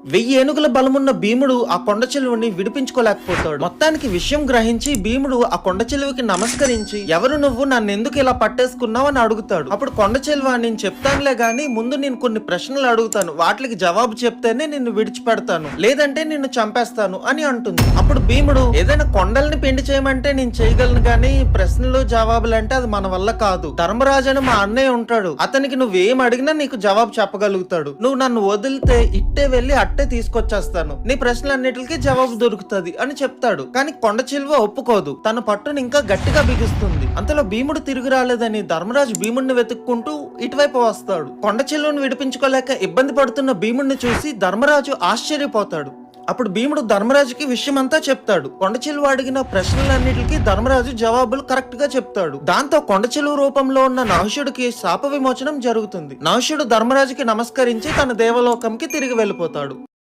1000 ఏనుగుల బలమున్న భీముడు ఆ కొండ చెలువని విడిపించుకోలేకపోతాడు. మొత్తానికి విషయం గ్రహించి భీముడు ఆ కొండ చెలువకి నమస్కరించి, ఎవరు నువ్వు, నన్ను ఎందుకు ఇలా పట్టేసుకున్నావు అని అడుగుతాడు. అప్పుడు కొండ చెలువ, నేను చెప్తానులే గాని ముందు నేను కొన్ని ప్రశ్నలు అడుగుతాను, వాటికి జవాబు చెప్తేనే నిన్ను విడిచిపెడతాను, లేదంటే నిన్ను చంపేస్తాను అని అంటుంది. అప్పుడు భీముడు, ఏదైనా కొండల్ని పెండి చేయమంటే నేను చేయగలను గాని ప్రశ్నలు జవాబులు అంటే అది మన వల్ల కాదు. ధర్మరాజు అని మా అన్నయ్య ఉంటాడు, అతనికి నువ్వేం అడిగినా నీకు జవాబు చెప్పగలుగుతాడు. నువ్వు నన్ను వదిలితే ఇట్టే వెళ్లి అట్టే తీసుకొచ్చేస్తాను, నీ ప్రశ్నలన్నిటికీ జవాబు దొరుకుతుంది అని చెప్తాడు. కానీ కొండ చిలువ ఒప్పుకోదు, తన పట్టును ఇంకా గట్టిగా బిగిస్తుంది. అంతలో భీముడు తిరిగి రాలేదని ధర్మరాజు భీముడిని వెతుక్కుంటూ ఇటువైపు వస్తాడు. కొండ చిలువను విడిపించుకోలేక ఇబ్బంది పడుతున్న భీముడిని చూసి ధర్మరాజు ఆశ్చర్యపోతాడు. అప్పుడు భీముడు ధర్మరాజుకి విషయమంతా చెప్తాడు. కొండ చిలువ అడిగిన ప్రశ్నలన్నిటికీ ధర్మరాజు జవాబులు కరెక్ట్ గా చెప్తాడు. దాంతో కొండ చిలువ రూపంలో ఉన్న నహుషుడికి శాప విమోచనం జరుగుతుంది. నహుషుడు ధర్మరాజుకి నమస్కరించి తన దేవలోకంకి తిరిగి వెళ్ళిపోతాడు.